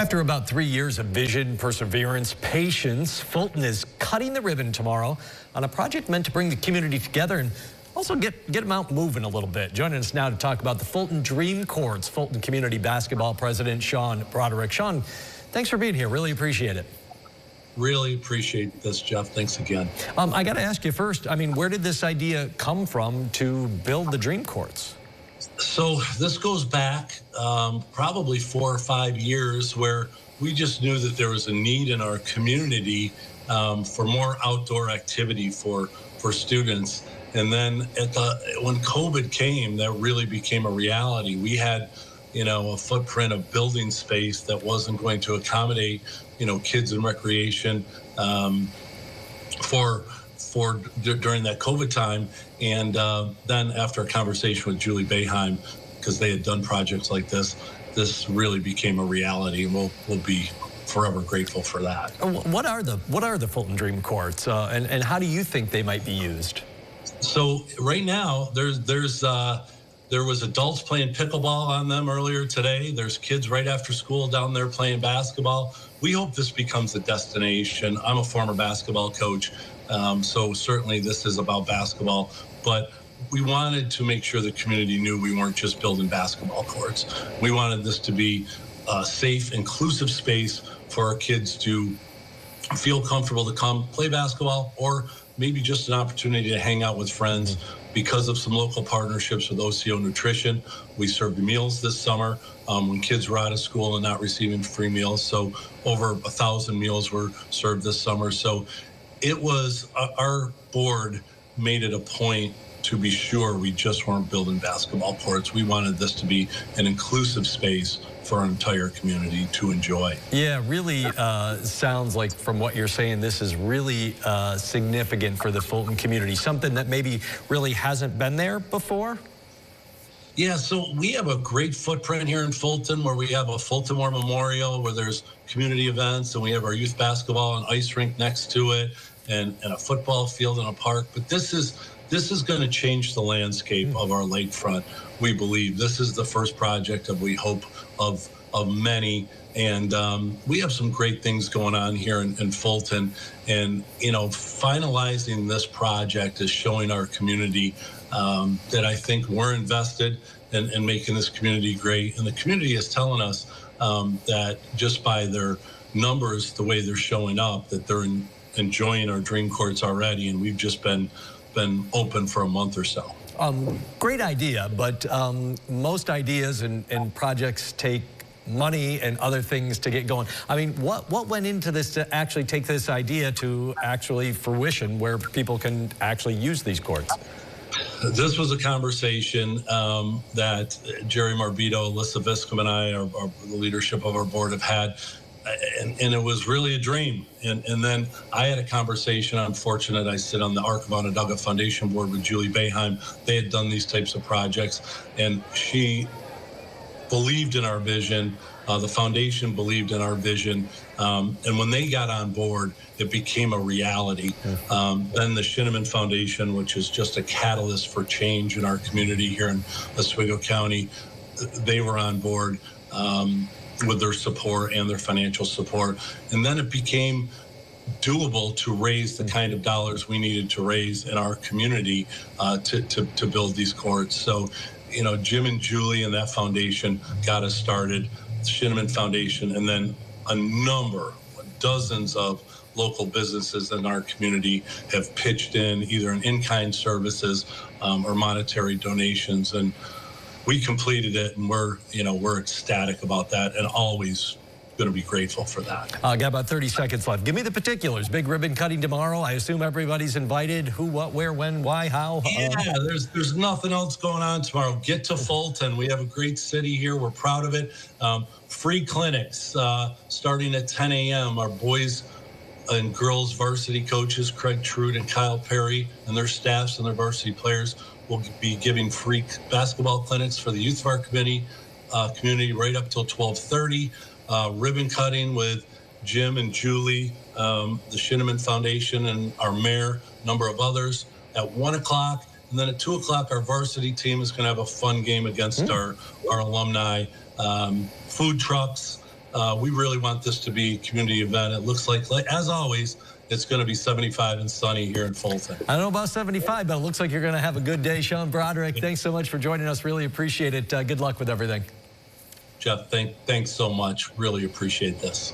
After about 3 years of vision, perseverance, patience, Fulton is cutting the ribbon tomorrow on a project meant to bring the community together and also get them out moving a little bit. Joining us now to talk about the Fulton Dream Courts, Fulton Community Basketball President Sean Broderick. Sean, thanks for being here. Really appreciate it. Really appreciate this, Jeff. Thanks again. I got to ask you first, where did this idea come from to build the Dream Courts? So this goes back probably 4 or 5 years, where we just knew that there was a need in our community for more outdoor activity for students. And then when COVID came, that really became a reality. We had, a footprint of building space that wasn't going to accommodate, kids and recreation during that COVID time. And then after a conversation with Julie Boeheim, because they had done projects like this really became a reality, and we'll be forever grateful for that. What are the Fulton Dream Courts, and how do you think they might be used? So right now, there was adults playing pickleball on them earlier today. There's kids right after school down there playing basketball. We hope this becomes a destination. I'm a former basketball coach, so certainly this is about basketball, but we wanted to make sure the community knew we weren't just building basketball courts. We wanted this to be a safe, inclusive space for our kids to feel comfortable to come play basketball, or maybe just an opportunity to hang out with friends. Because of some local partnerships with OCO Nutrition, we served meals this summer when kids were out of school and not receiving free meals. So over 1,000 meals were served this summer. So it was, our board made it a point to be sure we just weren't building basketball courts. We wanted this to be an inclusive space for our entire community to enjoy. Yeah, really sounds like, from what you're saying, this is really significant for the Fulton community, something that maybe really hasn't been there before. Yeah, so we have a great footprint here in Fulton, where we have a Fulton War Memorial, where there's community events, and we have our youth basketball and ice rink next to it, and a football field and a park. But this is going to change the landscape of our lakefront. We believe this is the first project of, we hope, of many. And we have some great things going on here in Fulton. And, finalizing this project is showing our community that I think we're invested in making this community great. And the community is telling us that just by their numbers, the way they're showing up, that they're enjoying our Dream Courts already. And we've just been open for a month or so. Great idea, but most ideas and projects take money and other things to get going. What went into this to actually take this idea to actually fruition, where people can actually use these courts? This was a conversation that Jerry Marbito, Alyssa Viscom, and I, the leadership of our board, have had. And it was really a dream. And then I had a conversation. I'm fortunate I sit on the Arc of Onondaga Foundation board with Julie Boeheim. They had done these types of projects, and she believed in our vision. The foundation believed in our vision. And when they got on board, it became a reality. Then the Shinneman Foundation, which is just a catalyst for change in our community here in Oswego County, they were on board with their support and their financial support. And then it became doable to raise the kind of dollars we needed to raise in our community to build these courts. So, Jim and Julie and that foundation got us started, the Shinneman Foundation, and then dozens of local businesses in our community have pitched in, either in-kind services or monetary donations. And we completed it, and we're ecstatic about that, and always going to be grateful for that. Got about 30 seconds left. Give me the particulars. Big ribbon cutting tomorrow. I assume everybody's invited. Who, what, where, when, why, how? Yeah, there's nothing else going on tomorrow. Get to Fulton. We have a great city here. We're proud of it. Free clinics starting at 10 a.m. Our boys and girls varsity coaches, Craig Trude and Kyle Perry, and their staffs and their varsity players will be giving free basketball clinics for the youth of our community right up till 12:30. Ribbon cutting with Jim and Julie, the Shinneman Foundation, and our mayor, a number of others, at 1 o'clock. And then at 2 o'clock, our varsity team is going to have a fun game against our alumni. Food trucks, We really want this to be a community event. It looks like as always, it's going to be 75 and sunny here in Fulton. I don't know about 75, but it looks like you're going to have a good day. Sean Broderick, thanks so much for joining us. Really appreciate it. Good luck with everything. Jeff, thanks so much. Really appreciate this.